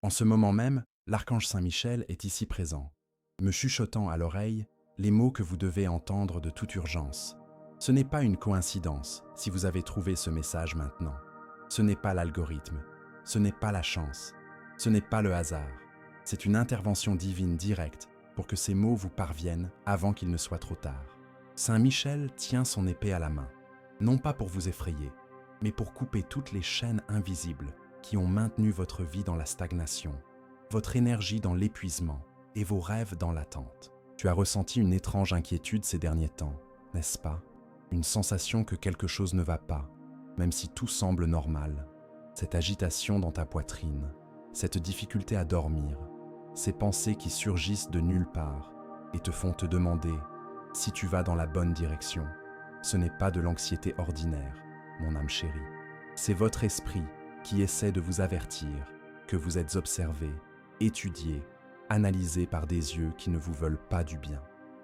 En ce moment même, l'archange Saint-Michel est ici présent, me chuchotant à l'oreille les mots que vous devez entendre de toute urgence. Ce n'est pas une coïncidence si vous avez trouvé ce message maintenant. Ce n'est pas l'algorithme, ce n'est pas la chance, ce n'est pas le hasard. C'est une intervention divine directe pour que ces mots vous parviennent avant qu'il ne soit trop tard. Saint Michel tient son épée à la main, non pas pour vous effrayer, mais pour couper toutes les chaînes invisibles qui ont maintenu votre vie dans la stagnation, votre énergie dans l'épuisement et vos rêves dans l'attente. Tu as ressenti une étrange inquiétude ces derniers temps, n'est-ce pas? Une sensation que quelque chose ne va pas, même si tout semble normal. Cette agitation dans ta poitrine, cette difficulté à dormir, ces pensées qui surgissent de nulle part et te font te demander si tu vas dans la bonne direction. Ce n'est pas de l'anxiété ordinaire, mon âme chérie. C'est votre esprit qui essaie de vous avertir que vous êtes observé, étudié, analysé par des yeux qui ne vous veulent pas du bien.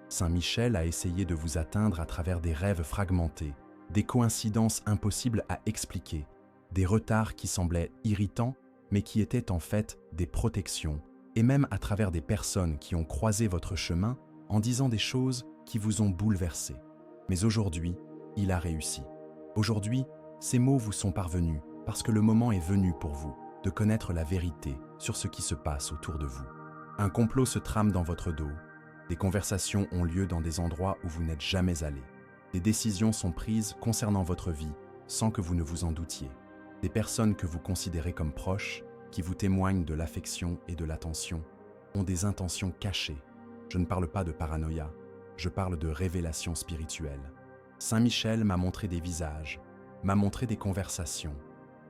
Saint Michel a essayé de vous atteindre à travers des rêves fragmentés, des coïncidences impossibles à expliquer, des retards qui semblaient irritants, mais qui étaient en fait des protections, et même à travers des personnes qui ont croisé votre chemin en disant des choses qui vous ont bouleversé. Mais aujourd'hui, il a réussi. Aujourd'hui, ces mots vous sont parvenus parce que le moment est venu pour vous de connaître la vérité sur ce qui se passe autour de vous. Un complot se trame dans votre dos, des conversations ont lieu dans des endroits où vous n'êtes jamais allé. Des décisions sont prises concernant votre vie sans que vous ne vous en doutiez. Des personnes que vous considérez comme proches, qui vous témoignent de l'affection et de l'attention, ont des intentions cachées. Je ne parle pas de paranoïa, je parle de révélation spirituelle. Saint Michel m'a montré des visages, m'a montré des conversations,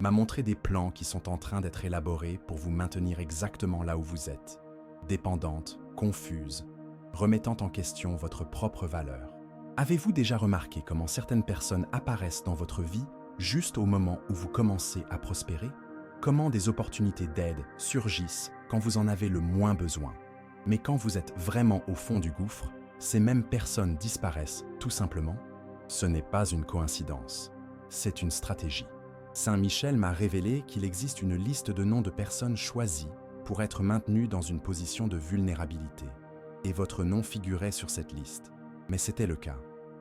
m'a montré des plans qui sont en train d'être élaborés pour vous maintenir exactement là où vous êtes, dépendante, confuse, remettant en question votre propre valeur. Avez-vous déjà remarqué comment certaines personnes apparaissent dans votre vie juste au moment où vous commencez à prospérer? Comment des opportunités d'aide surgissent quand vous en avez le moins besoin? Mais quand vous êtes vraiment au fond du gouffre, ces mêmes personnes disparaissent tout simplement? Ce n'est pas une coïncidence, c'est une stratégie. Saint Michel m'a révélé qu'il existe une liste de noms de personnes choisies pour être maintenues dans une position de vulnérabilité. Et votre nom figurait sur cette liste. Mais c'était le cas.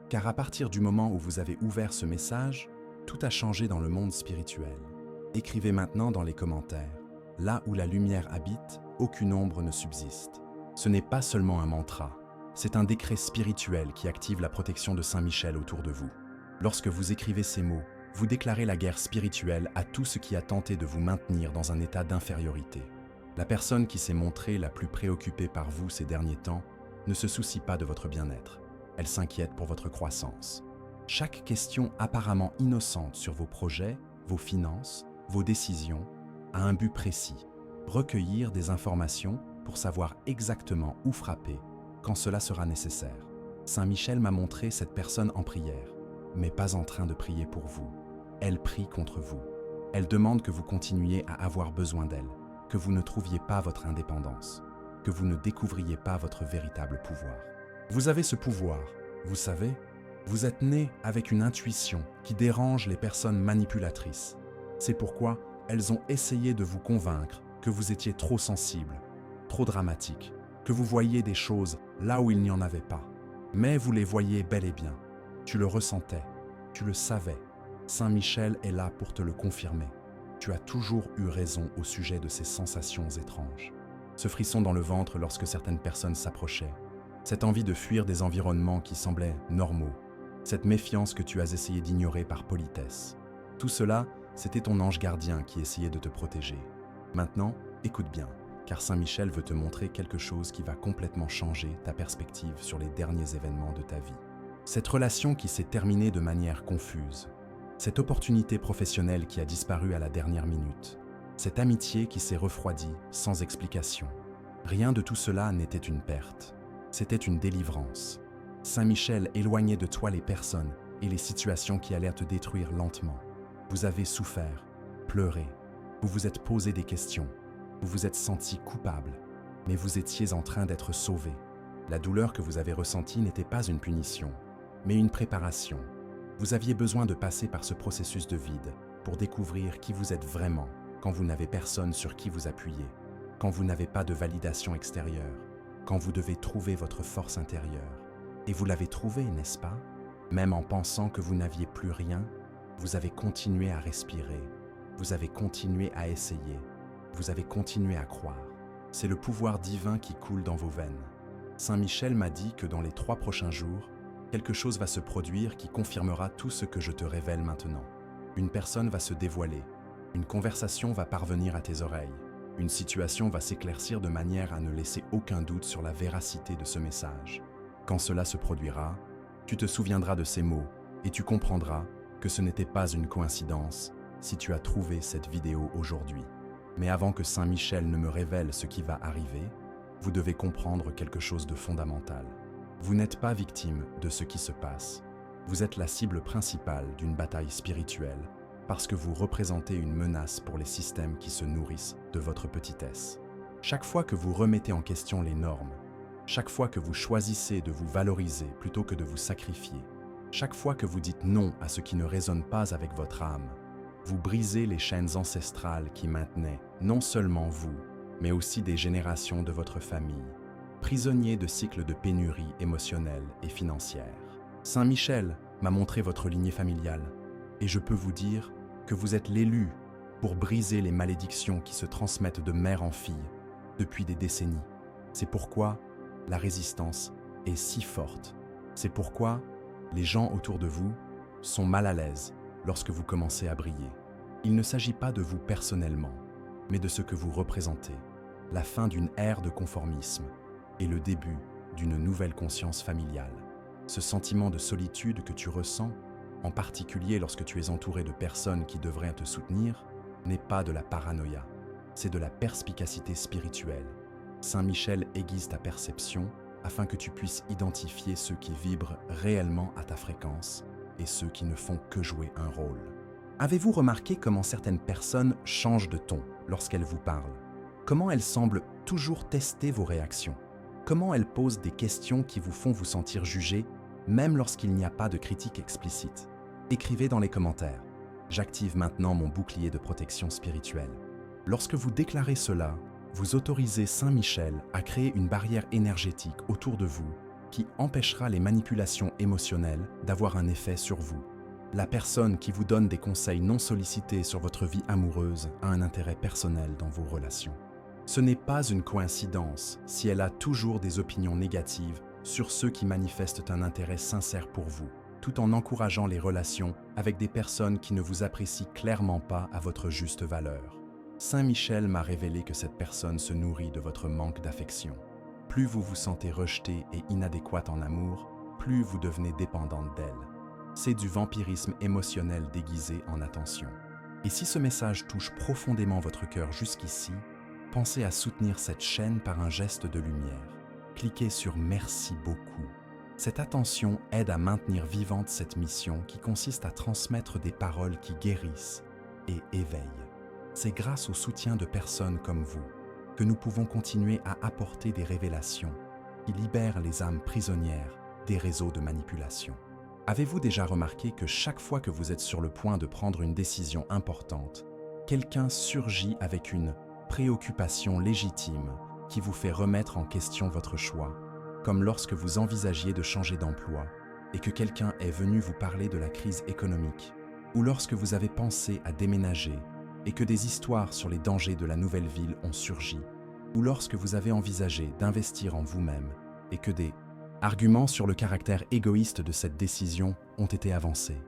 Car à partir du moment où vous avez ouvert ce message, tout a changé dans le monde spirituel. Écrivez maintenant dans les commentaires. Là où la lumière habite, aucune ombre ne subsiste. Ce n'est pas seulement un mantra, c'est un décret spirituel qui active la protection de Saint Michel autour de vous. Lorsque vous écrivez ces mots, vous déclarez la guerre spirituelle à tout ce qui a tenté de vous maintenir dans un état d'infériorité. La personne qui s'est montrée la plus préoccupée par vous ces derniers temps ne se soucie pas de votre bien-être. Elle s'inquiète pour votre croissance. Chaque question apparemment innocente sur vos projets, vos finances, vos décisions, a un but précis. Recueillir des informations pour savoir exactement où frapper quand cela sera nécessaire. Saint Michel m'a montré cette personne en prière, mais pas en train de prier pour vous. Elle prie contre vous. Elle demande que vous continuiez à avoir besoin d'elle, que vous ne trouviez pas votre indépendance, que vous ne découvriez pas votre véritable pouvoir. Vous avez ce pouvoir, vous savez, vous êtes né avec une intuition qui dérange les personnes manipulatrices. C'est pourquoi elles ont essayé de vous convaincre que vous étiez trop sensible, trop dramatique, que vous voyiez des choses là où il n'y en avait pas. Mais vous les voyiez bel et bien. Tu le ressentais, tu le savais. Saint Michel est là pour te le confirmer. Tu as toujours eu raison au sujet de ces sensations étranges. Ce frisson dans le ventre lorsque certaines personnes s'approchaient, cette envie de fuir des environnements qui semblaient normaux, cette méfiance que tu as essayé d'ignorer par politesse. Tout cela, c'était ton ange gardien qui essayait de te protéger. Maintenant, écoute bien, car Saint Michel veut te montrer quelque chose qui va complètement changer ta perspective sur les derniers événements de ta vie. Cette relation qui s'est terminée de manière confuse, cette opportunité professionnelle qui a disparu à la dernière minute, cette amitié qui s'est refroidie sans explication. Rien de tout cela n'était une perte, c'était une délivrance. Saint Michel éloignait de toi les personnes et les situations qui allaient te détruire lentement. Vous avez souffert, pleuré, vous vous êtes posé des questions, vous vous êtes senti coupable, mais vous étiez en train d'être sauvé. La douleur que vous avez ressentie n'était pas une punition, mais une préparation. Vous aviez besoin de passer par ce processus de vide pour découvrir qui vous êtes vraiment quand vous n'avez personne sur qui vous appuyer. quand vous n'avez pas de validation extérieure, quand vous devez trouver votre force intérieure. Et vous l'avez trouvée, n'est-ce pas? Même en pensant que vous n'aviez plus rien, vous avez continué à respirer, vous avez continué à essayer, vous avez continué à croire. C'est le pouvoir divin qui coule dans vos veines. Saint Michel m'a dit que dans les 3 prochains jours, quelque chose va se produire qui confirmera tout ce que je te révèle maintenant. Une personne va se dévoiler, une conversation va parvenir à tes oreilles, une situation va s'éclaircir de manière à ne laisser aucun doute sur la véracité de ce message. Quand cela se produira, tu te souviendras de ces mots et tu comprendras que ce n'était pas une coïncidence si tu as trouvé cette vidéo aujourd'hui. Mais avant que Saint Michel ne me révèle ce qui va arriver, vous devez comprendre quelque chose de fondamental. Vous n'êtes pas victime de ce qui se passe. Vous êtes la cible principale d'une bataille spirituelle parce que vous représentez une menace pour les systèmes qui se nourrissent de votre petitesse. Chaque fois que vous remettez en question les normes, chaque fois que vous choisissez de vous valoriser plutôt que de vous sacrifier, chaque fois que vous dites non à ce qui ne résonne pas avec votre âme, vous brisez les chaînes ancestrales qui maintenaient non seulement vous, mais aussi des générations de votre famille, prisonniers de cycles de pénurie émotionnelle et financière. Saint Michel m'a montré votre lignée familiale, et je peux vous dire que vous êtes l'élu pour briser les malédictions qui se transmettent de mère en fille depuis des décennies. C'est pourquoi la résistance est si forte. C'est pourquoi les gens autour de vous sont mal à l'aise lorsque vous commencez à briller. Il ne s'agit pas de vous personnellement, mais de ce que vous représentez, la fin d'une ère de conformisme et le début d'une nouvelle conscience familiale. Ce sentiment de solitude que tu ressens, en particulier lorsque tu es entouré de personnes qui devraient te soutenir, n'est pas de la paranoïa, c'est de la perspicacité spirituelle. Saint Michel aiguise ta perception afin que tu puisses identifier ceux qui vibrent réellement à ta fréquence et ceux qui ne font que jouer un rôle. Avez-vous remarqué comment certaines personnes changent de ton lorsqu'elles vous parlent? Comment elles semblent toujours tester vos réactions? Comment elles posent des questions qui vous font vous sentir jugé, même lorsqu'il n'y a pas de critique explicite? Écrivez dans les commentaires. J'active maintenant mon bouclier de protection spirituelle. Lorsque vous déclarez cela, vous autorisez Saint Michel à créer une barrière énergétique autour de vous qui empêchera les manipulations émotionnelles d'avoir un effet sur vous. La personne qui vous donne des conseils non sollicités sur votre vie amoureuse a un intérêt personnel dans vos relations. Ce n'est pas une coïncidence si elle a toujours des opinions négatives sur ceux qui manifestent un intérêt sincère pour vous, tout en encourageant les relations avec des personnes qui ne vous apprécient clairement pas à votre juste valeur. Saint Michel m'a révélé que cette personne se nourrit de votre manque d'affection. Plus vous vous sentez rejeté et inadéquate en amour, plus vous devenez dépendante d'elle. C'est du vampirisme émotionnel déguisé en attention. Et si ce message touche profondément votre cœur jusqu'ici, pensez à soutenir cette chaîne par un geste de lumière. Cliquez sur « Merci beaucoup ». Cette attention aide à maintenir vivante cette mission qui consiste à transmettre des paroles qui guérissent et éveillent. C'est grâce au soutien de personnes comme vous que nous pouvons continuer à apporter des révélations qui libèrent les âmes prisonnières des réseaux de manipulation. Avez-vous déjà remarqué que chaque fois que vous êtes sur le point de prendre une décision importante, quelqu'un surgit avec une préoccupation légitime qui vous fait remettre en question votre choix, comme lorsque vous envisagiez de changer d'emploi et que quelqu'un est venu vous parler de la crise économique, ou lorsque vous avez pensé à déménager et que des histoires sur les dangers de la nouvelle ville ont surgi, ou lorsque vous avez envisagé d'investir en vous-même et que des arguments sur le caractère égoïste de cette décision ont été avancés.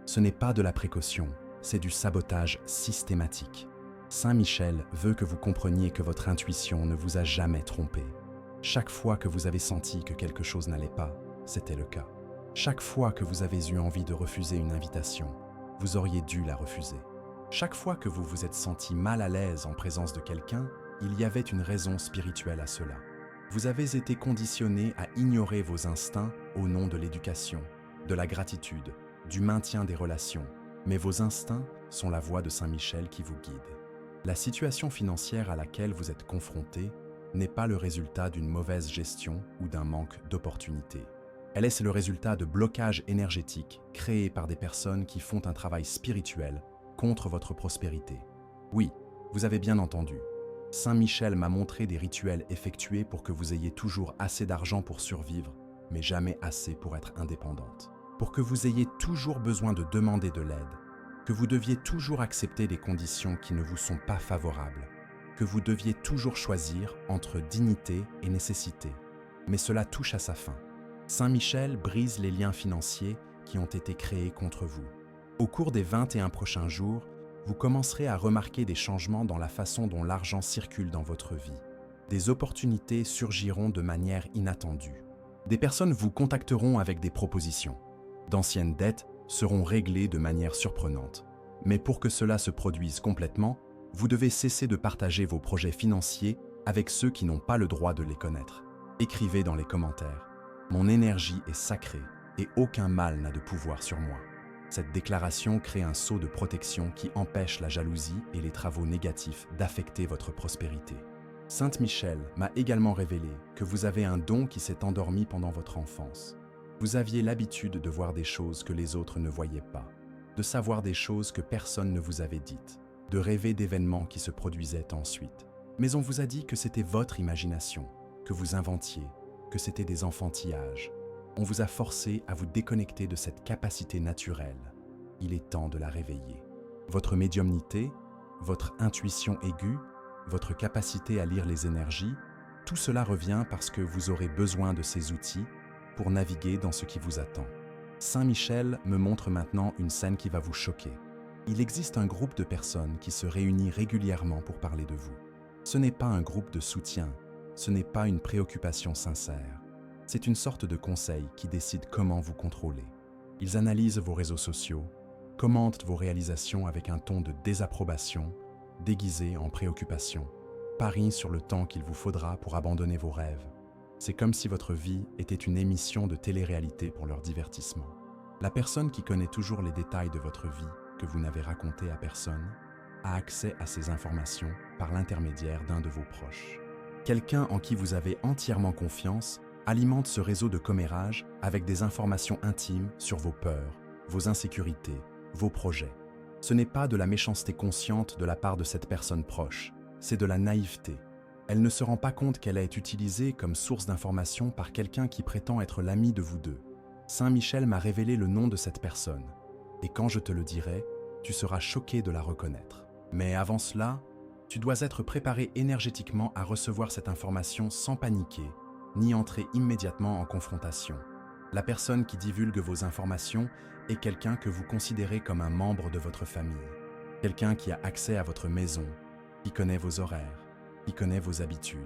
Ce n'est pas de la précaution, c'est du sabotage systématique. Saint Michel veut que vous compreniez que votre intuition ne vous a jamais trompé. Chaque fois que vous avez senti que quelque chose n'allait pas, c'était le cas. Chaque fois que vous avez eu envie de refuser une invitation, vous auriez dû la refuser. Chaque fois que vous vous êtes senti mal à l'aise en présence de quelqu'un, il y avait une raison spirituelle à cela. Vous avez été conditionné à ignorer vos instincts au nom de l'éducation, de la gratitude, du maintien des relations, mais vos instincts sont la voix de Saint Michel qui vous guide. La situation financière à laquelle vous êtes confronté n'est pas le résultat d'une mauvaise gestion ou d'un manque d'opportunités. Elle est le résultat de blocages énergétiques créés par des personnes qui font un travail spirituel contre votre prospérité. Oui, vous avez bien entendu. Saint Michel m'a montré des rituels effectués pour que vous ayez toujours assez d'argent pour survivre, mais jamais assez pour être indépendante. Pour que vous ayez toujours besoin de demander de l'aide, que vous deviez toujours accepter des conditions qui ne vous sont pas favorables, que vous deviez toujours choisir entre dignité et nécessité. Mais cela touche à sa fin. Saint Michel brise les liens financiers qui ont été créés contre vous. Au cours des 21 prochains jours, vous commencerez à remarquer des changements dans la façon dont l'argent circule dans votre vie. Des opportunités surgiront de manière inattendue. Des personnes vous contacteront avec des propositions. D'anciennes dettes seront réglées de manière surprenante. Mais pour que cela se produise complètement, vous devez cesser de partager vos projets financiers avec ceux qui n'ont pas le droit de les connaître. Écrivez dans les commentaires « Mon énergie est sacrée et aucun mal n'a de pouvoir sur moi ». Cette déclaration crée un sceau de protection qui empêche la jalousie et les travaux négatifs d'affecter votre prospérité. Sainte Michel m'a également révélé que vous avez un don qui s'est endormi pendant votre enfance. Vous aviez l'habitude de voir des choses que les autres ne voyaient pas, de savoir des choses que personne ne vous avait dites, de rêver d'événements qui se produisaient ensuite. Mais on vous a dit que c'était votre imagination, que vous inventiez, que c'était des enfantillages. On vous a forcé à vous déconnecter de cette capacité naturelle. Il est temps de la réveiller. Votre médiumnité, votre intuition aiguë, votre capacité à lire les énergies, tout cela revient parce que vous aurez besoin de ces outils pour naviguer dans ce qui vous attend. Saint Michel me montre maintenant une scène qui va vous choquer. Il existe un groupe de personnes qui se réunit régulièrement pour parler de vous. Ce n'est pas un groupe de soutien, ce n'est pas une préoccupation sincère. C'est une sorte de conseil qui décide comment vous contrôler. Ils analysent vos réseaux sociaux, commentent vos réalisations avec un ton de désapprobation, déguisé en préoccupation, parient sur le temps qu'il vous faudra pour abandonner vos rêves. C'est comme si votre vie était une émission de télé-réalité pour leur divertissement. La personne qui connaît toujours les détails de votre vie, que vous n'avez raconté à personne, a accès à ces informations par l'intermédiaire d'un de vos proches. Quelqu'un en qui vous avez entièrement confiance alimente ce réseau de commérage avec des informations intimes sur vos peurs, vos insécurités, vos projets. Ce n'est pas de la méchanceté consciente de la part de cette personne proche, c'est de la naïveté. Elle ne se rend pas compte qu'elle est utilisée comme source d'information par quelqu'un qui prétend être l'ami de vous deux. Saint Michel m'a révélé le nom de cette personne, et quand je te le dirai, tu seras choqué de la reconnaître. Mais avant cela, tu dois être préparé énergétiquement à recevoir cette information sans paniquer, ni entrer immédiatement en confrontation. La personne qui divulgue vos informations est quelqu'un que vous considérez comme un membre de votre famille, quelqu'un qui a accès à votre maison, qui connaît vos horaires, qui connaît vos habitudes.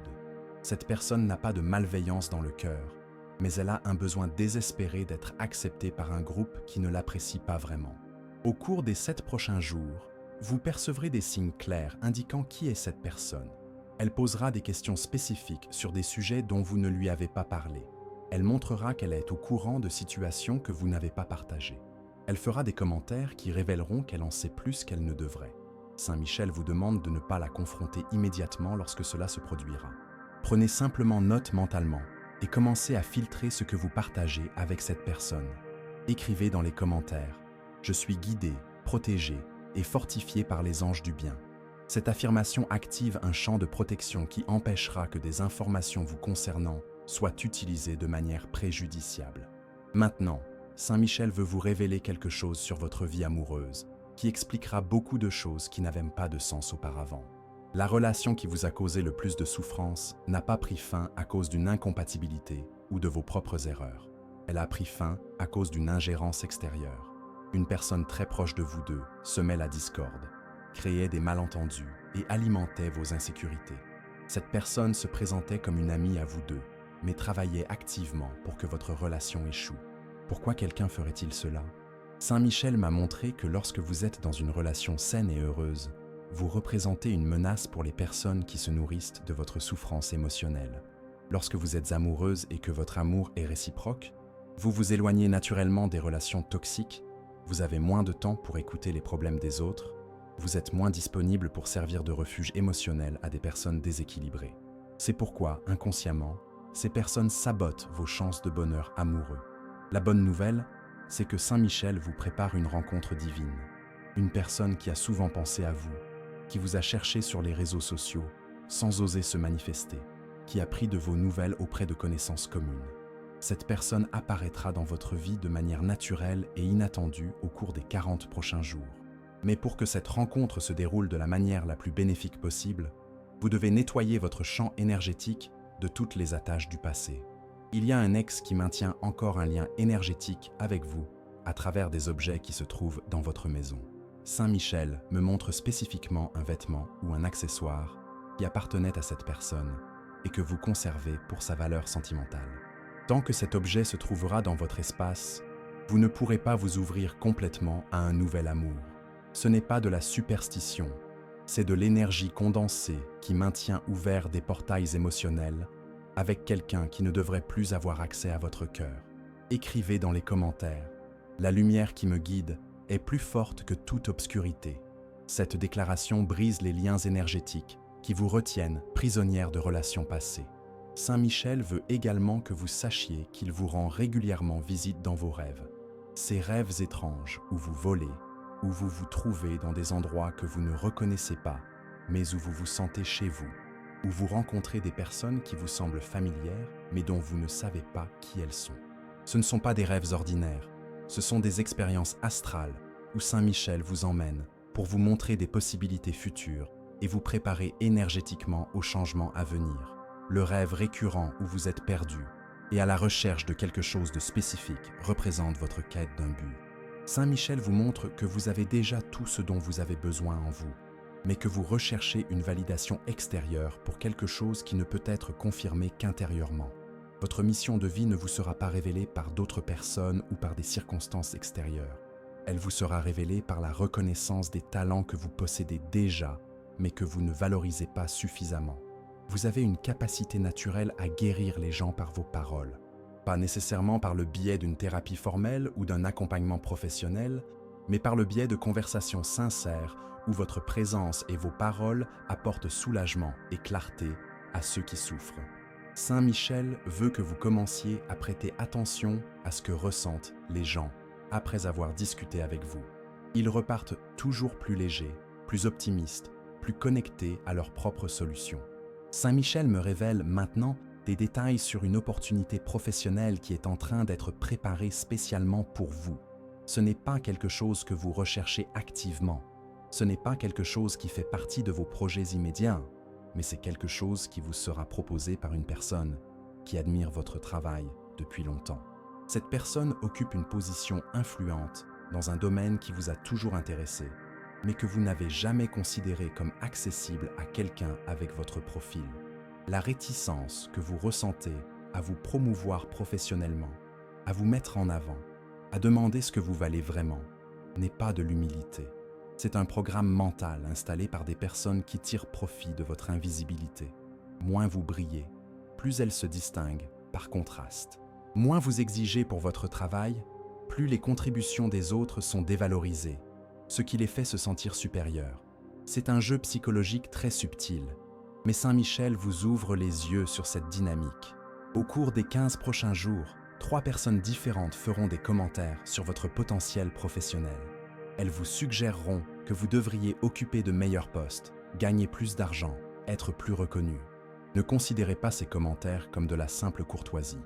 Cette personne n'a pas de malveillance dans le cœur, mais elle a un besoin désespéré d'être acceptée par un groupe qui ne l'apprécie pas vraiment. Au cours des 7 prochains jours, vous percevrez des signes clairs indiquant qui est cette personne. Elle posera des questions spécifiques sur des sujets dont vous ne lui avez pas parlé. Elle montrera qu'elle est au courant de situations que vous n'avez pas partagées. Elle fera des commentaires qui révéleront qu'elle en sait plus qu'elle ne devrait. Saint Michel vous demande de ne pas la confronter immédiatement lorsque cela se produira. Prenez simplement note mentalement et commencez à filtrer ce que vous partagez avec cette personne. Écrivez dans les commentaires « Je suis guidé, protégé et fortifié par les anges du bien ». Cette affirmation active un champ de protection qui empêchera que des informations vous concernant soient utilisées de manière préjudiciable. Maintenant, Saint Michel veut vous révéler quelque chose sur votre vie amoureuse, qui expliquera beaucoup de choses qui n'avaient pas de sens auparavant. La relation qui vous a causé le plus de souffrance n'a pas pris fin à cause d'une incompatibilité ou de vos propres erreurs. Elle a pris fin à cause d'une ingérence extérieure. Une personne très proche de vous deux semait la discorde, créait des malentendus et alimentait vos insécurités. Cette personne se présentait comme une amie à vous deux, mais travaillait activement pour que votre relation échoue. Pourquoi quelqu'un ferait-il cela? Saint Michel m'a montré que lorsque vous êtes dans une relation saine et heureuse, vous représentez une menace pour les personnes qui se nourrissent de votre souffrance émotionnelle. Lorsque vous êtes amoureuse et que votre amour est réciproque, vous vous éloignez naturellement des relations toxiques, vous avez moins de temps pour écouter les problèmes des autres, vous êtes moins disponible pour servir de refuge émotionnel à des personnes déséquilibrées. C'est pourquoi, inconsciemment, ces personnes sabotent vos chances de bonheur amoureux. La bonne nouvelle, c'est que Saint Michel vous prépare une rencontre divine. Une personne qui a souvent pensé à vous, qui vous a cherché sur les réseaux sociaux sans oser se manifester, qui a pris de vos nouvelles auprès de connaissances communes. Cette personne apparaîtra dans votre vie de manière naturelle et inattendue au cours des 40 prochains jours. Mais pour que cette rencontre se déroule de la manière la plus bénéfique possible, vous devez nettoyer votre champ énergétique de toutes les attaches du passé. Il y a un ex qui maintient encore un lien énergétique avec vous à travers des objets qui se trouvent dans votre maison. Saint Michel me montre spécifiquement un vêtement ou un accessoire qui appartenait à cette personne et que vous conservez pour sa valeur sentimentale. Tant que cet objet se trouvera dans votre espace, vous ne pourrez pas vous ouvrir complètement à un nouvel amour. Ce n'est pas de la superstition, c'est de l'énergie condensée qui maintient ouverts des portails émotionnels avec quelqu'un qui ne devrait plus avoir accès à votre cœur. Écrivez dans les commentaires « La lumière qui me guide est plus forte que toute obscurité ». Cette déclaration brise les liens énergétiques qui vous retiennent prisonnière de relations passées. Saint Michel veut également que vous sachiez qu'il vous rend régulièrement visite dans vos rêves. Ces rêves étranges où vous volez, où vous vous trouvez dans des endroits que vous ne reconnaissez pas, mais où vous vous sentez chez vous, où vous rencontrez des personnes qui vous semblent familières, mais dont vous ne savez pas qui elles sont. Ce ne sont pas des rêves ordinaires, ce sont des expériences astrales où Saint Michel vous emmène pour vous montrer des possibilités futures et vous préparer énergétiquement aux changements à venir. Le rêve récurrent où vous êtes perdu et à la recherche de quelque chose de spécifique représente votre quête d'un but. Saint Michel vous montre que vous avez déjà tout ce dont vous avez besoin en vous, mais que vous recherchez une validation extérieure pour quelque chose qui ne peut être confirmé qu'intérieurement. Votre mission de vie ne vous sera pas révélée par d'autres personnes ou par des circonstances extérieures. Elle vous sera révélée par la reconnaissance des talents que vous possédez déjà, mais que vous ne valorisez pas suffisamment. Vous avez une capacité naturelle à guérir les gens par vos paroles. Pas nécessairement par le biais d'une thérapie formelle ou d'un accompagnement professionnel, mais par le biais de conversations sincères où votre présence et vos paroles apportent soulagement et clarté à ceux qui souffrent. Saint Michel veut que vous commenciez à prêter attention à ce que ressentent les gens après avoir discuté avec vous. Ils repartent toujours plus légers, plus optimistes, plus connectés à leurs propres solutions. Saint Michel me révèle maintenant des détails sur une opportunité professionnelle qui est en train d'être préparée spécialement pour vous. Ce n'est pas quelque chose que vous recherchez activement. Ce n'est pas quelque chose qui fait partie de vos projets immédiats, mais c'est quelque chose qui vous sera proposé par une personne qui admire votre travail depuis longtemps. Cette personne occupe une position influente dans un domaine qui vous a toujours intéressé, mais que vous n'avez jamais considéré comme accessible à quelqu'un avec votre profil. La réticence que vous ressentez à vous promouvoir professionnellement, à vous mettre en avant, à demander ce que vous valez vraiment, n'est pas de l'humilité. C'est un programme mental installé par des personnes qui tirent profit de votre invisibilité. Moins vous brillez, plus elle se distingue par contraste. Moins vous exigez pour votre travail, plus les contributions des autres sont dévalorisées, ce qui les fait se sentir supérieurs. C'est un jeu psychologique très subtil, mais Saint Michel vous ouvre les yeux sur cette dynamique. Au cours des 15 prochains jours, 3 personnes différentes feront des commentaires sur votre potentiel professionnel. Elles vous suggéreront que vous devriez occuper de meilleurs postes, gagner plus d'argent, être plus reconnu. Ne considérez pas ces commentaires comme de la simple courtoisie.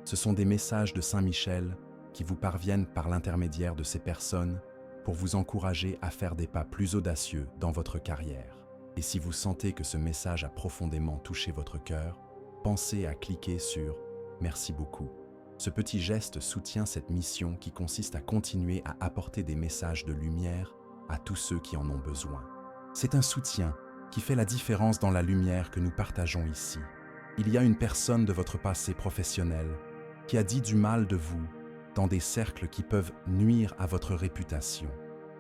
Ce sont des messages de Saint Michel qui vous parviennent par l'intermédiaire de ces personnes pour vous encourager à faire des pas plus audacieux dans votre carrière. Et si vous sentez que ce message a profondément touché votre cœur, pensez à cliquer sur « Merci beaucoup ». Ce petit geste soutient cette mission qui consiste à continuer à apporter des messages de lumière à tous ceux qui en ont besoin. C'est un soutien qui fait la différence dans la lumière que nous partageons ici. Il y a une personne de votre passé professionnel qui a dit du mal de vous dans des cercles qui peuvent nuire à votre réputation.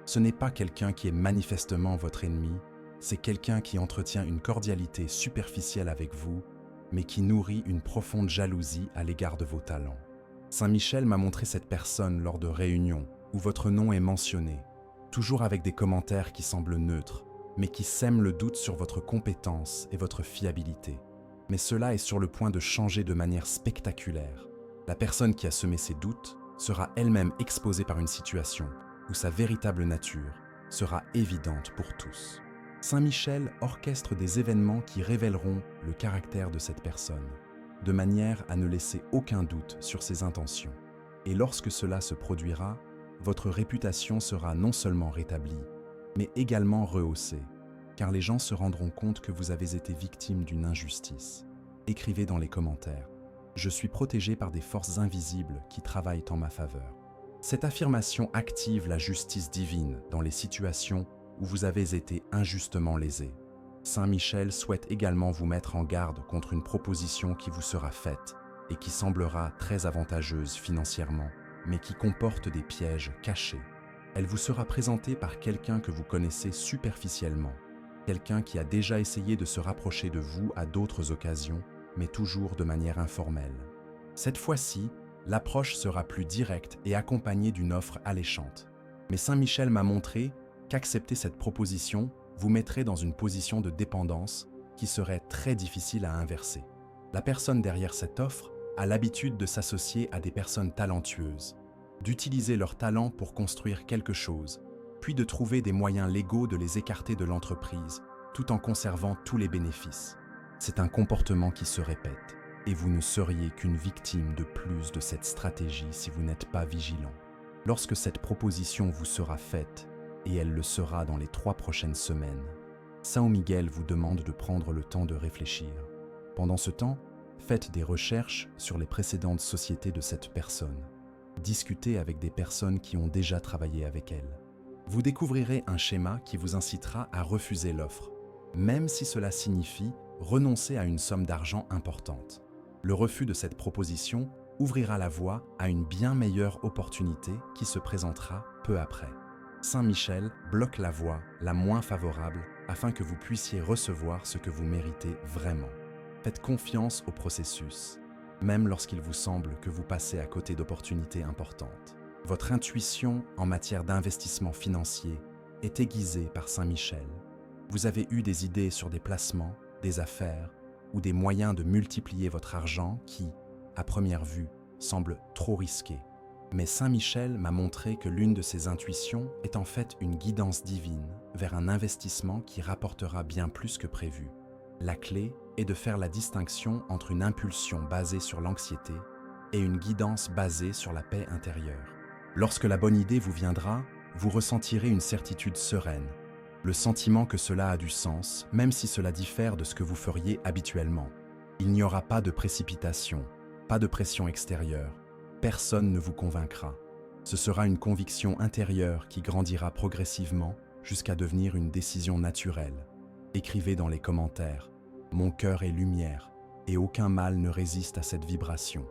Ce n'est pas quelqu'un qui est manifestement votre ennemi, c'est quelqu'un qui entretient une cordialité superficielle avec vous, mais qui nourrit une profonde jalousie à l'égard de vos talents. Saint Michel m'a montré cette personne lors de réunions où votre nom est mentionné, toujours avec des commentaires qui semblent neutres, mais qui sèment le doute sur votre compétence et votre fiabilité. Mais cela est sur le point de changer de manière spectaculaire. La personne qui a semé ces doutes sera elle-même exposée par une situation où sa véritable nature sera évidente pour tous. Saint Michel orchestre des événements qui révéleront le caractère de cette personne, de manière à ne laisser aucun doute sur ses intentions. Et lorsque cela se produira, votre réputation sera non seulement rétablie, mais également rehaussée, car les gens se rendront compte que vous avez été victime d'une injustice. Écrivez dans les commentaires « Je suis protégé par des forces invisibles qui travaillent en ma faveur ». Cette affirmation active la justice divine dans les situations où vous avez été injustement lésé. Saint Michel souhaite également vous mettre en garde contre une proposition qui vous sera faite et qui semblera très avantageuse financièrement, mais qui comporte des pièges cachés. Elle vous sera présentée par quelqu'un que vous connaissez superficiellement, quelqu'un qui a déjà essayé de se rapprocher de vous à d'autres occasions, mais toujours de manière informelle. Cette fois-ci, l'approche sera plus directe et accompagnée d'une offre alléchante. Mais Saint Michel m'a montré qu'accepter cette proposition vous mettrait dans une position de dépendance qui serait très difficile à inverser. La personne derrière cette offre a l'habitude de s'associer à des personnes talentueuses, d'utiliser leur talent pour construire quelque chose, puis de trouver des moyens légaux de les écarter de l'entreprise, tout en conservant tous les bénéfices. C'est un comportement qui se répète, et vous ne seriez qu'une victime de plus de cette stratégie si vous n'êtes pas vigilant. Lorsque cette proposition vous sera faite, et elle le sera dans les 3 prochaines semaines, Saint Miguel vous demande de prendre le temps de réfléchir. Pendant ce temps, faites des recherches sur les précédentes sociétés de cette personne. Discutez avec des personnes qui ont déjà travaillé avec elle. Vous découvrirez un schéma qui vous incitera à refuser l'offre, même si cela signifie renoncer à une somme d'argent importante. Le refus de cette proposition ouvrira la voie à une bien meilleure opportunité qui se présentera peu après. Saint Michel bloque la voie la moins favorable afin que vous puissiez recevoir ce que vous méritez vraiment. Faites confiance au processus, même lorsqu'il vous semble que vous passez à côté d'opportunités importantes. Votre intuition en matière d'investissement financier est aiguisée par Saint Michel. Vous avez eu des idées sur des placements, des affaires ou des moyens de multiplier votre argent qui, à première vue, semblent trop risqués. Mais Saint Michel m'a montré que l'une de ces intuitions est en fait une guidance divine vers un investissement qui rapportera bien plus que prévu. La clé est de faire la distinction entre une impulsion basée sur l'anxiété et une guidance basée sur la paix intérieure. Lorsque la bonne idée vous viendra, vous ressentirez une certitude sereine, le sentiment que cela a du sens, même si cela diffère de ce que vous feriez habituellement. Il n'y aura pas de précipitation, pas de pression extérieure. Personne ne vous convaincra. Ce sera une conviction intérieure qui grandira progressivement jusqu'à devenir une décision naturelle. Écrivez dans les commentaires « Mon cœur est lumière et aucun mal ne résiste à cette vibration ».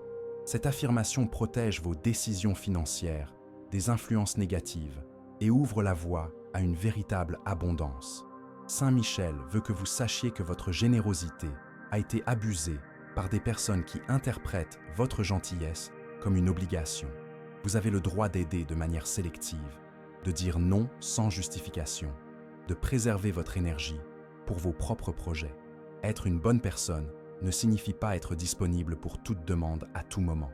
Cette affirmation protège vos décisions financières des influences négatives et ouvre la voie à une véritable abondance. Saint Michel veut que vous sachiez que votre générosité a été abusée par des personnes qui interprètent votre gentillesse comme une obligation. Vous avez le droit d'aider de manière sélective, de dire non sans justification, de préserver votre énergie pour vos propres projets. Être une bonne personne ne signifie pas être disponible pour toute demande à tout moment.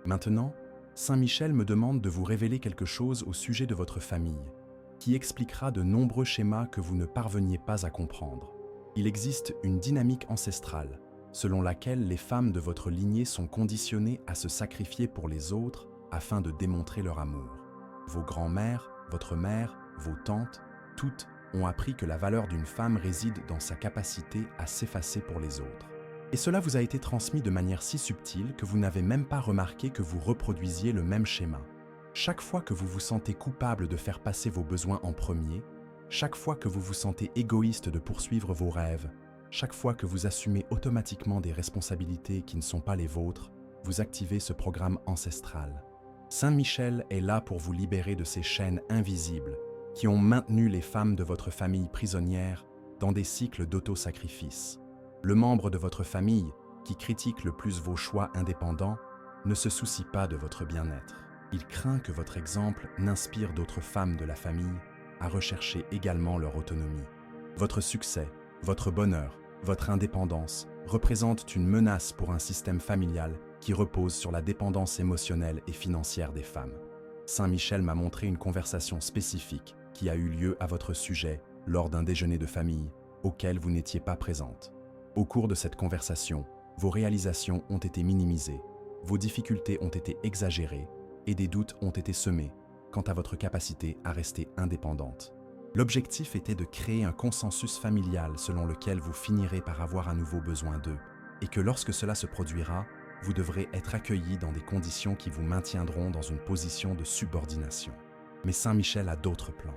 Maintenant, Saint Michel me demande de vous révéler quelque chose au sujet de votre famille, qui expliquera de nombreux schémas que vous ne parveniez pas à comprendre. Il existe une dynamique ancestrale, selon laquelle les femmes de votre lignée sont conditionnées à se sacrifier pour les autres afin de démontrer leur amour. Vos grands-mères, votre mère, vos tantes, toutes ont appris que la valeur d'une femme réside dans sa capacité à s'effacer pour les autres. Et cela vous a été transmis de manière si subtile que vous n'avez même pas remarqué que vous reproduisiez le même schéma. Chaque fois que vous vous sentez coupable de faire passer vos besoins en premier, chaque fois que vous vous sentez égoïste de poursuivre vos rêves, chaque fois que vous assumez automatiquement des responsabilités qui ne sont pas les vôtres, vous activez ce programme ancestral. Saint Michel est là pour vous libérer de ces chaînes invisibles qui ont maintenu les femmes de votre famille prisonnières dans des cycles d'auto-sacrifice. Le membre de votre famille qui critique le plus vos choix indépendants ne se soucie pas de votre bien-être. Il craint que votre exemple n'inspire d'autres femmes de la famille à rechercher également leur autonomie. Votre succès, votre bonheur, votre indépendance représentent une menace pour un système familial qui repose sur la dépendance émotionnelle et financière des femmes. Saint Michel m'a montré une conversation spécifique qui a eu lieu à votre sujet lors d'un déjeuner de famille auquel vous n'étiez pas présente. Au cours de cette conversation, vos réalisations ont été minimisées, vos difficultés ont été exagérées et des doutes ont été semés quant à votre capacité à rester indépendante. L'objectif était de créer un consensus familial selon lequel vous finirez par avoir à nouveau besoin d'eux et que lorsque cela se produira, vous devrez être accueillis dans des conditions qui vous maintiendront dans une position de subordination. Mais Saint Michel a d'autres plans.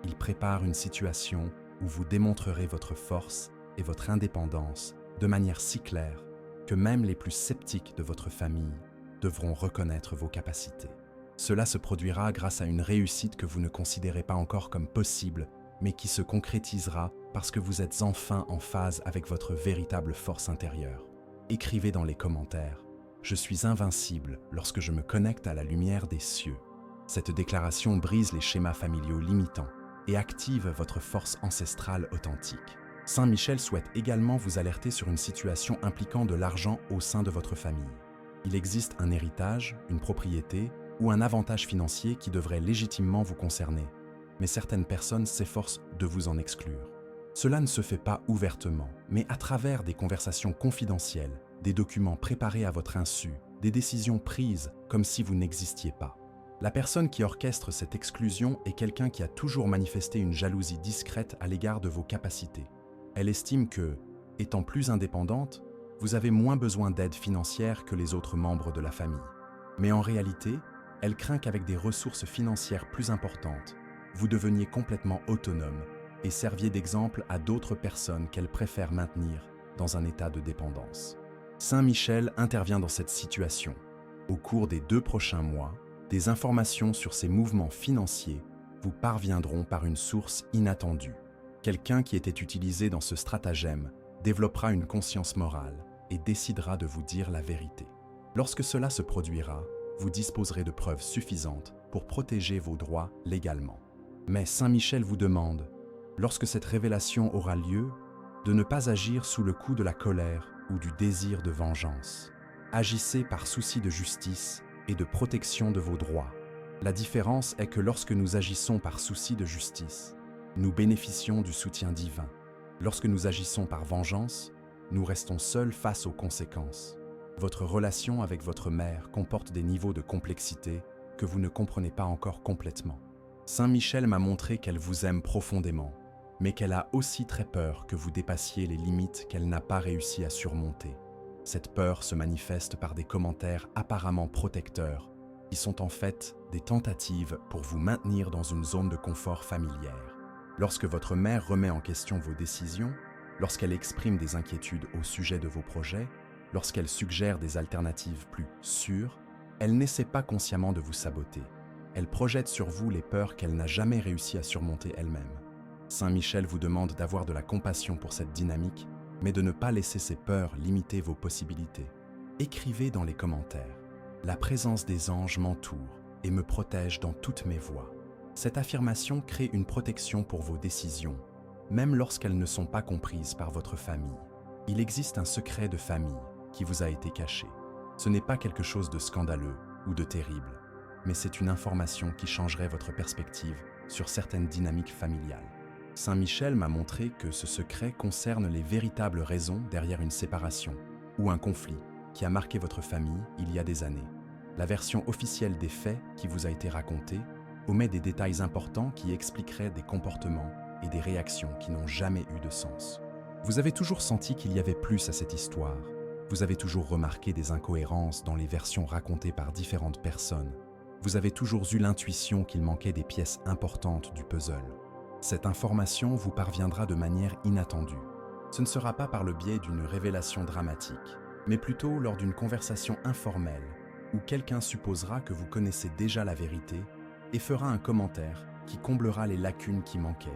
Il prépare une situation où vous démontrerez votre force et votre indépendance de manière si claire que même les plus sceptiques de votre famille devront reconnaître vos capacités. Cela se produira grâce à une réussite que vous ne considérez pas encore comme possible, mais qui se concrétisera parce que vous êtes enfin en phase avec votre véritable force intérieure. Écrivez dans les commentaires « Je suis invincible lorsque je me connecte à la lumière des cieux ». Cette déclaration brise les schémas familiaux limitants et active votre force ancestrale authentique. Saint Michel souhaite également vous alerter sur une situation impliquant de l'argent au sein de votre famille. Il existe un héritage, une propriété ou un avantage financier qui devrait légitimement vous concerner, mais certaines personnes s'efforcent de vous en exclure. Cela ne se fait pas ouvertement, mais à travers des conversations confidentielles, des documents préparés à votre insu, des décisions prises comme si vous n'existiez pas. La personne qui orchestre cette exclusion est quelqu'un qui a toujours manifesté une jalousie discrète à l'égard de vos capacités. Elle estime que, étant plus indépendante, vous avez moins besoin d'aide financière que les autres membres de la famille. Mais en réalité, elle craint qu'avec des ressources financières plus importantes, vous deveniez complètement autonome et serviez d'exemple à d'autres personnes qu'elle préfère maintenir dans un état de dépendance. Saint Michel intervient dans cette situation. Au cours des 2 prochains mois, des informations sur ces mouvements financiers vous parviendront par une source inattendue. Quelqu'un qui était utilisé dans ce stratagème développera une conscience morale et décidera de vous dire la vérité. Lorsque cela se produira, vous disposerez de preuves suffisantes pour protéger vos droits légalement. Mais Saint Michel vous demande, lorsque cette révélation aura lieu, de ne pas agir sous le coup de la colère ou du désir de vengeance. Agissez par souci de justice et de protection de vos droits. La différence est que lorsque nous agissons par souci de justice, nous bénéficions du soutien divin. Lorsque nous agissons par vengeance, nous restons seuls face aux conséquences. Votre relation avec votre mère comporte des niveaux de complexité que vous ne comprenez pas encore complètement. Saint Michel m'a montré qu'elle vous aime profondément, mais qu'elle a aussi très peur que vous dépassiez les limites qu'elle n'a pas réussi à surmonter. Cette peur se manifeste par des commentaires apparemment protecteurs, qui sont en fait des tentatives pour vous maintenir dans une zone de confort familière. Lorsque votre mère remet en question vos décisions, lorsqu'elle exprime des inquiétudes au sujet de vos projets, lorsqu'elle suggère des alternatives plus sûres, elle n'essaie pas consciemment de vous saboter. Elle projette sur vous les peurs qu'elle n'a jamais réussi à surmonter elle-même. Saint Michel vous demande d'avoir de la compassion pour cette dynamique, mais de ne pas laisser ces peurs limiter vos possibilités. Écrivez dans les commentaires « La présence des anges m'entoure et me protège dans toutes mes voies ». Cette affirmation crée une protection pour vos décisions, même lorsqu'elles ne sont pas comprises par votre famille. Il existe un secret de famille qui vous a été caché. Ce n'est pas quelque chose de scandaleux ou de terrible, mais c'est une information qui changerait votre perspective sur certaines dynamiques familiales. Saint Michel m'a montré que ce secret concerne les véritables raisons derrière une séparation ou un conflit qui a marqué votre famille il y a des années. La version officielle des faits qui vous a été racontée omet des détails importants qui expliqueraient des comportements et des réactions qui n'ont jamais eu de sens. Vous avez toujours senti qu'il y avait plus à cette histoire. Vous avez toujours remarqué des incohérences dans les versions racontées par différentes personnes. Vous avez toujours eu l'intuition qu'il manquait des pièces importantes du puzzle. Cette information vous parviendra de manière inattendue. Ce ne sera pas par le biais d'une révélation dramatique, mais plutôt lors d'une conversation informelle où quelqu'un supposera que vous connaissez déjà la vérité et fera un commentaire qui comblera les lacunes qui manquaient.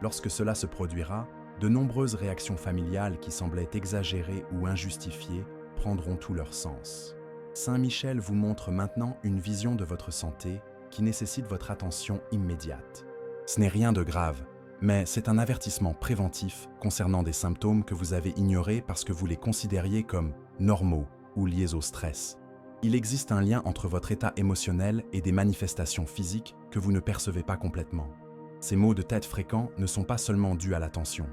Lorsque cela se produira, de nombreuses réactions familiales qui semblaient exagérées ou injustifiées prendront tout leur sens. Saint Michel vous montre maintenant une vision de votre santé qui nécessite votre attention immédiate. Ce n'est rien de grave, mais c'est un avertissement préventif concernant des symptômes que vous avez ignorés parce que vous les considériez comme normaux ou liés au stress. Il existe un lien entre votre état émotionnel et des manifestations physiques que vous ne percevez pas complètement. Ces maux de tête fréquents ne sont pas seulement dus à la tension.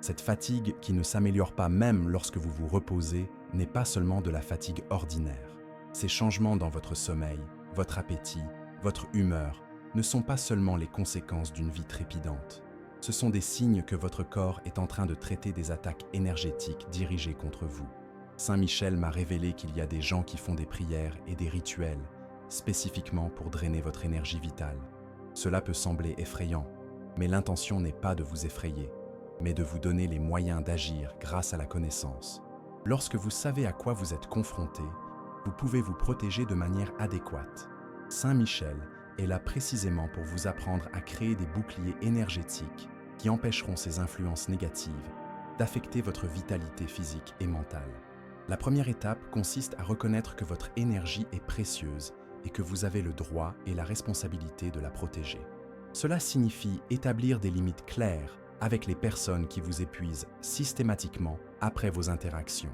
Cette fatigue qui ne s'améliore pas même lorsque vous vous reposez n'est pas seulement de la fatigue ordinaire. Ces changements dans votre sommeil, votre appétit, votre humeur ne sont pas seulement les conséquences d'une vie trépidante. Ce sont des signes que votre corps est en train de traiter des attaques énergétiques dirigées contre vous. Saint Michel m'a révélé qu'il y a des gens qui font des prières et des rituels spécifiquement pour drainer votre énergie vitale. Cela peut sembler effrayant, mais l'intention n'est pas de vous effrayer, mais de vous donner les moyens d'agir grâce à la connaissance. Lorsque vous savez à quoi vous êtes confronté, vous pouvez vous protéger de manière adéquate. Saint Michel est là précisément pour vous apprendre à créer des boucliers énergétiques qui empêcheront ces influences négatives d'affecter votre vitalité physique et mentale. La première étape consiste à reconnaître que votre énergie est précieuse et que vous avez le droit et la responsabilité de la protéger. Cela signifie établir des limites claires avec les personnes qui vous épuisent systématiquement après vos interactions.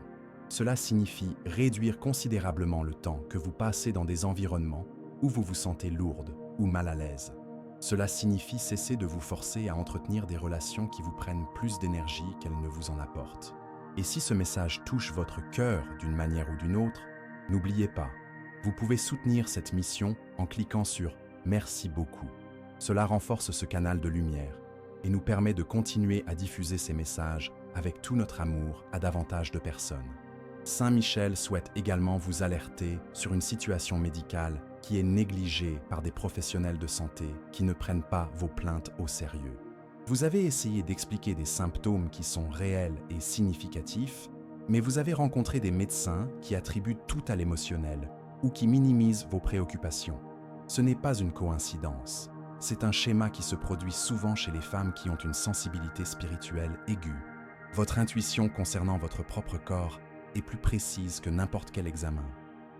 Cela signifie réduire considérablement le temps que vous passez dans des environnements où vous vous sentez lourde ou mal à l'aise. Cela signifie cesser de vous forcer à entretenir des relations qui vous prennent plus d'énergie qu'elles ne vous en apportent. Et si ce message touche votre cœur d'une manière ou d'une autre, n'oubliez pas, vous pouvez soutenir cette mission en cliquant sur « Merci beaucoup ». Cela renforce ce canal de lumière et nous permet de continuer à diffuser ces messages avec tout notre amour à davantage de personnes. Saint Michel souhaite également vous alerter sur une situation médicale qui est négligée par des professionnels de santé qui ne prennent pas vos plaintes au sérieux. Vous avez essayé d'expliquer des symptômes qui sont réels et significatifs, mais vous avez rencontré des médecins qui attribuent tout à l'émotionnel ou qui minimisent vos préoccupations. Ce n'est pas une coïncidence. C'est un schéma qui se produit souvent chez les femmes qui ont une sensibilité spirituelle aiguë. Votre intuition concernant votre propre corps est plus précise que n'importe quel examen.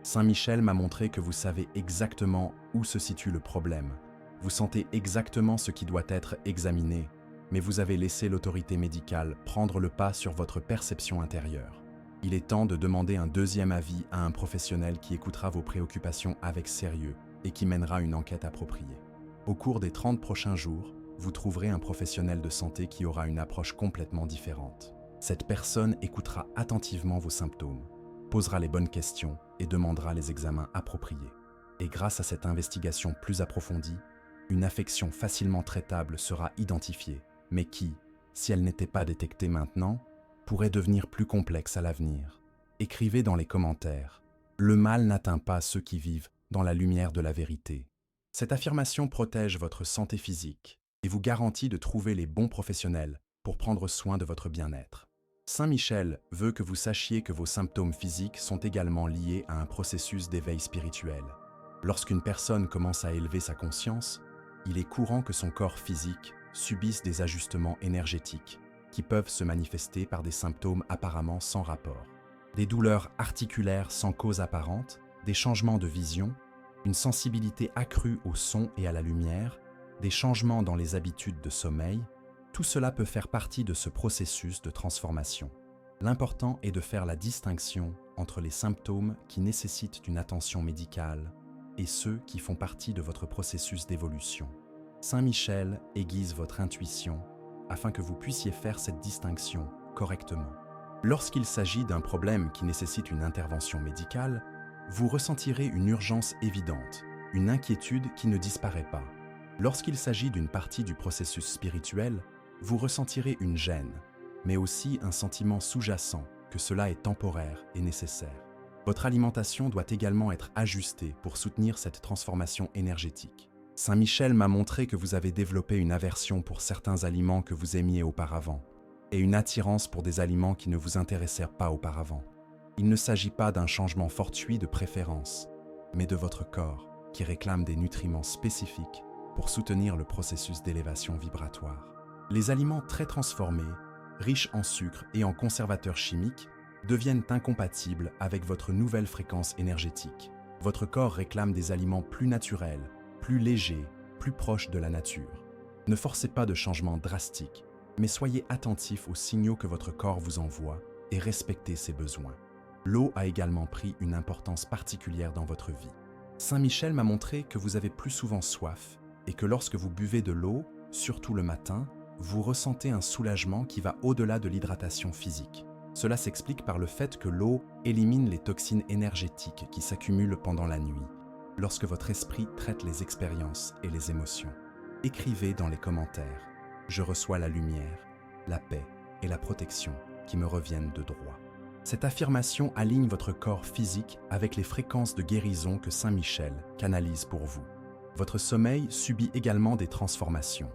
Saint Michel m'a montré que vous savez exactement où se situe le problème. Vous sentez exactement ce qui doit être examiné, mais vous avez laissé l'autorité médicale prendre le pas sur votre perception intérieure. Il est temps de demander un deuxième avis à un professionnel qui écoutera vos préoccupations avec sérieux et qui mènera une enquête appropriée. Au cours des 30 prochains jours, vous trouverez un professionnel de santé qui aura une approche complètement différente. Cette personne écoutera attentivement vos symptômes, posera les bonnes questions et demandera les examens appropriés. Et grâce à cette investigation plus approfondie, une affection facilement traitable sera identifiée, mais qui, si elle n'était pas détectée maintenant, pourrait devenir plus complexe à l'avenir. Écrivez dans les commentaires « Le mal n'atteint pas ceux qui vivent dans la lumière de la vérité ». Cette affirmation protège votre santé physique et vous garantit de trouver les bons professionnels pour prendre soin de votre bien-être. Saint Michel veut que vous sachiez que vos symptômes physiques sont également liés à un processus d'éveil spirituel. Lorsqu'une personne commence à élever sa conscience, il est courant que son corps physique subisse des ajustements énergétiques qui peuvent se manifester par des symptômes apparemment sans rapport. Des douleurs articulaires sans cause apparente, des changements de vision, une sensibilité accrue au son et à la lumière, des changements dans les habitudes de sommeil, tout cela peut faire partie de ce processus de transformation. L'important est de faire la distinction entre les symptômes qui nécessitent une attention médicale et ceux qui font partie de votre processus d'évolution. Saint Michel aiguise votre intuition afin que vous puissiez faire cette distinction correctement. Lorsqu'il s'agit d'un problème qui nécessite une intervention médicale, vous ressentirez une urgence évidente, une inquiétude qui ne disparaît pas. Lorsqu'il s'agit d'une partie du processus spirituel, vous ressentirez une gêne, mais aussi un sentiment sous-jacent que cela est temporaire et nécessaire. Votre alimentation doit également être ajustée pour soutenir cette transformation énergétique. Saint Michel m'a montré que vous avez développé une aversion pour certains aliments que vous aimiez auparavant et une attirance pour des aliments qui ne vous intéressèrent pas auparavant. Il ne s'agit pas d'un changement fortuit de préférence, mais de votre corps qui réclame des nutriments spécifiques pour soutenir le processus d'élévation vibratoire. Les aliments très transformés, riches en sucre et en conservateurs chimiques, deviennent incompatibles avec votre nouvelle fréquence énergétique. Votre corps réclame des aliments plus naturels, plus légers, plus proches de la nature. Ne forcez pas de changements drastiques, mais soyez attentifs aux signaux que votre corps vous envoie et respectez ses besoins. L'eau a également pris une importance particulière dans votre vie. Saint Michel m'a montré que vous avez plus souvent soif et que lorsque vous buvez de l'eau, surtout le matin, vous ressentez un soulagement qui va au-delà de l'hydratation physique. Cela s'explique par le fait que l'eau élimine les toxines énergétiques qui s'accumulent pendant la nuit, lorsque votre esprit traite les expériences et les émotions. Écrivez dans les commentaires « Je reçois la lumière, la paix et la protection qui me reviennent de droit ». Cette affirmation aligne votre corps physique avec les fréquences de guérison que Saint Michel canalise pour vous. Votre sommeil subit également des transformations.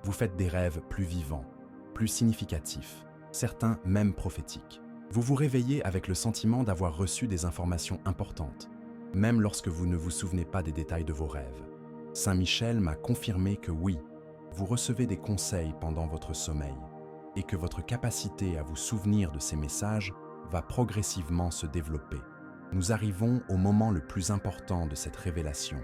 Vous faites des rêves plus vivants, plus significatifs, certains même prophétiques. Vous vous réveillez avec le sentiment d'avoir reçu des informations importantes, même lorsque vous ne vous souvenez pas des détails de vos rêves. Saint Michel m'a confirmé que oui, vous recevez des conseils pendant votre sommeil et que votre capacité à vous souvenir de ces messages va progressivement se développer. Nous arrivons au moment le plus important de cette révélation,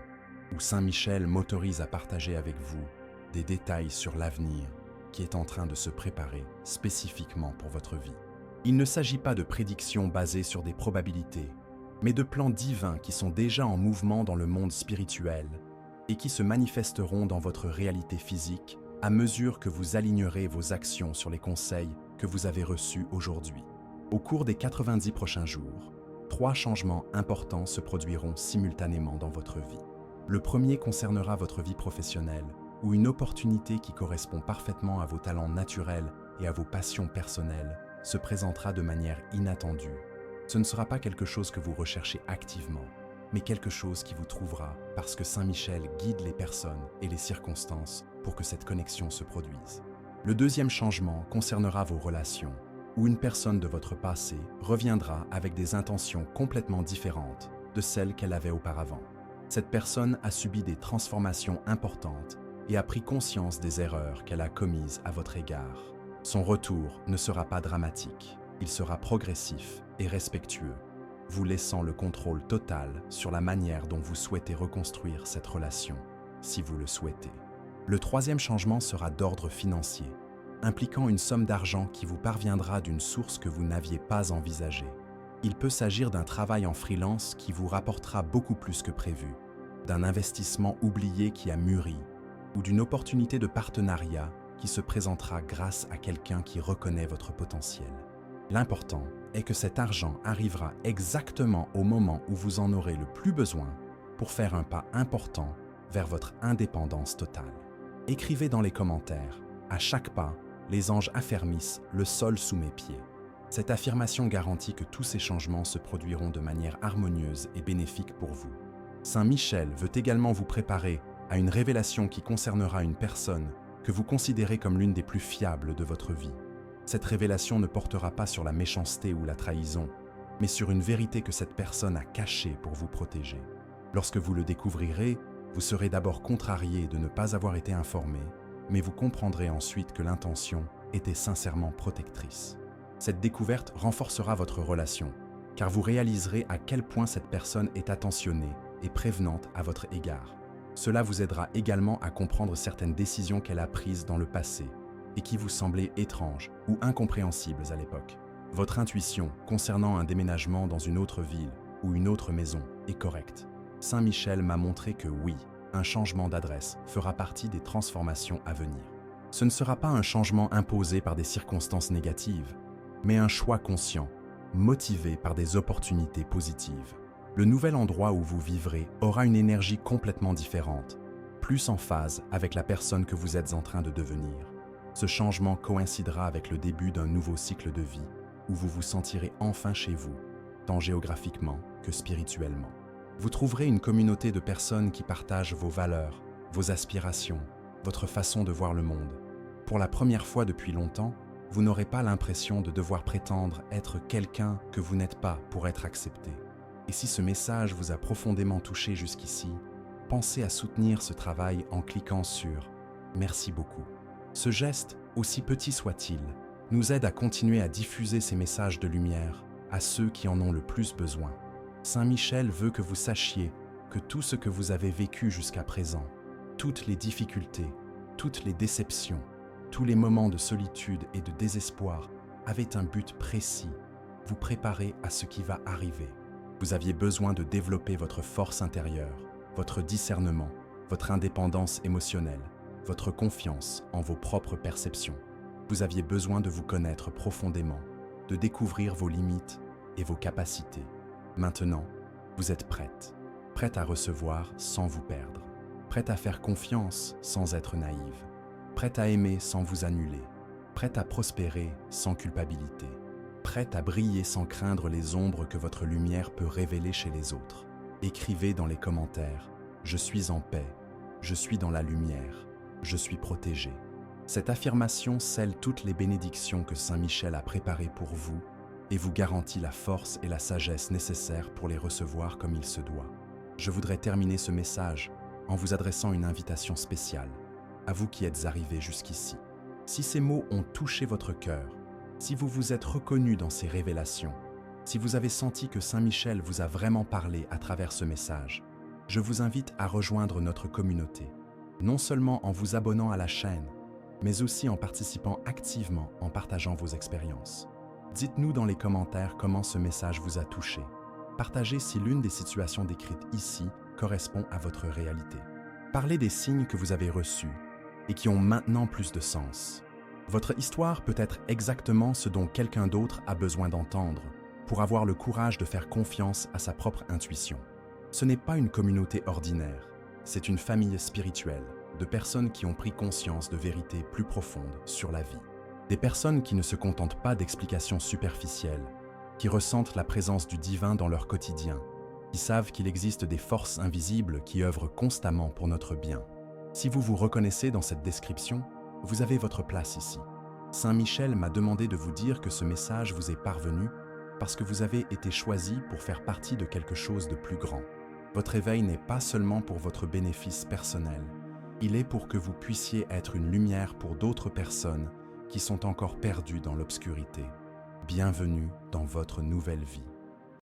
où Saint Michel m'autorise à partager avec vous des détails sur l'avenir qui est en train de se préparer spécifiquement pour votre vie. Il ne s'agit pas de prédictions basées sur des probabilités, mais de plans divins qui sont déjà en mouvement dans le monde spirituel et qui se manifesteront dans votre réalité physique à mesure que vous alignerez vos actions sur les conseils que vous avez reçus aujourd'hui. Au cours des 90 prochains jours, 3 changements importants se produiront simultanément dans votre vie. Le premier concernera votre vie professionnelle, où une opportunité qui correspond parfaitement à vos talents naturels et à vos passions personnelles se présentera de manière inattendue. Ce ne sera pas quelque chose que vous recherchez activement, mais quelque chose qui vous trouvera parce que Saint Michel guide les personnes et les circonstances pour que cette connexion se produise. Le deuxième changement concernera vos relations, où une personne de votre passé reviendra avec des intentions complètement différentes de celles qu'elle avait auparavant. Cette personne a subi des transformations importantes et a pris conscience des erreurs qu'elle a commises à votre égard. Son retour ne sera pas dramatique, il sera progressif et respectueux, vous laissant le contrôle total sur la manière dont vous souhaitez reconstruire cette relation, si vous le souhaitez. Le troisième changement sera d'ordre financier, impliquant une somme d'argent qui vous parviendra d'une source que vous n'aviez pas envisagée. Il peut s'agir d'un travail en freelance qui vous rapportera beaucoup plus que prévu, d'un investissement oublié qui a mûri, ou d'une opportunité de partenariat qui se présentera grâce à quelqu'un qui reconnaît votre potentiel. L'important est que cet argent arrivera exactement au moment où vous en aurez le plus besoin pour faire un pas important vers votre indépendance totale. Écrivez dans les commentaires, à chaque pas, les anges affermissent le sol sous mes pieds. Cette affirmation garantit que tous ces changements se produiront de manière harmonieuse et bénéfique pour vous. Saint Michel veut également vous préparer à une révélation qui concernera une personne que vous considérez comme l'une des plus fiables de votre vie. Cette révélation ne portera pas sur la méchanceté ou la trahison, mais sur une vérité que cette personne a cachée pour vous protéger. Lorsque vous le découvrirez, vous serez d'abord contrarié de ne pas avoir été informé, mais vous comprendrez ensuite que l'intention était sincèrement protectrice. Cette découverte renforcera votre relation, car vous réaliserez à quel point cette personne est attentionnée et prévenante à votre égard. Cela vous aidera également à comprendre certaines décisions qu'elle a prises dans le passé et qui vous semblaient étranges ou incompréhensibles à l'époque. Votre intuition concernant un déménagement dans une autre ville ou une autre maison est correcte. Saint Michel m'a montré que oui, un changement d'adresse fera partie des transformations à venir. Ce ne sera pas un changement imposé par des circonstances négatives, mais un choix conscient, motivé par des opportunités positives. Le nouvel endroit où vous vivrez aura une énergie complètement différente, plus en phase avec la personne que vous êtes en train de devenir. Ce changement coïncidera avec le début d'un nouveau cycle de vie, où vous vous sentirez enfin chez vous, tant géographiquement que spirituellement. Vous trouverez une communauté de personnes qui partagent vos valeurs, vos aspirations, votre façon de voir le monde. Pour la première fois depuis longtemps, vous n'aurez pas l'impression de devoir prétendre être quelqu'un que vous n'êtes pas pour être accepté. Et si ce message vous a profondément touché jusqu'ici, pensez à soutenir ce travail en cliquant sur « Merci beaucoup ». Ce geste, aussi petit soit-il, nous aide à continuer à diffuser ces messages de lumière à ceux qui en ont le plus besoin. Saint Michel veut que vous sachiez que tout ce que vous avez vécu jusqu'à présent, toutes les difficultés, toutes les déceptions, tous les moments de solitude et de désespoir avaient un but précis, vous préparer à ce qui va arriver. Vous aviez besoin de développer votre force intérieure, votre discernement, votre indépendance émotionnelle. votre confiance en vos propres perceptions. Vous aviez besoin de vous connaître profondément, de découvrir vos limites et vos capacités. Maintenant, vous êtes prête à recevoir sans vous perdre, prête à faire confiance sans être naïve, prête à aimer sans vous annuler, prête à prospérer sans culpabilité, prête à briller sans craindre les ombres que votre lumière peut révéler chez les autres. Écrivez dans les commentaires « Je suis en paix, je suis dans la lumière, je suis protégé ». Cette affirmation scelle toutes les bénédictions que Saint Michel a préparées pour vous et vous garantit la force et la sagesse nécessaires pour les recevoir comme il se doit. Je voudrais terminer ce message en vous adressant une invitation spéciale, à vous qui êtes arrivés jusqu'ici. Si ces mots ont touché votre cœur, si vous vous êtes reconnu dans ces révélations, si vous avez senti que Saint Michel vous a vraiment parlé à travers ce message, je vous invite à rejoindre notre communauté, non seulement en vous abonnant à la chaîne, mais aussi en participant activement en partageant vos expériences. Dites-nous dans les commentaires comment ce message vous a touché. Partagez si l'une des situations décrites ici correspond à votre réalité. Parlez des signes que vous avez reçus et qui ont maintenant plus de sens. Votre histoire peut être exactement ce dont quelqu'un d'autre a besoin d'entendre pour avoir le courage de faire confiance à sa propre intuition. Ce n'est pas une communauté ordinaire, c'est une famille spirituelle de personnes qui ont pris conscience de vérités plus profondes sur la vie. Des personnes qui ne se contentent pas d'explications superficielles, qui ressentent la présence du divin dans leur quotidien, qui savent qu'il existe des forces invisibles qui œuvrent constamment pour notre bien. Si vous vous reconnaissez dans cette description, vous avez votre place ici. Saint Michel m'a demandé de vous dire que ce message vous est parvenu parce que vous avez été choisi pour faire partie de quelque chose de plus grand. Votre éveil n'est pas seulement pour votre bénéfice personnel, il est pour que vous puissiez être une lumière pour d'autres personnes qui sont encore perdues dans l'obscurité. Bienvenue dans votre nouvelle vie.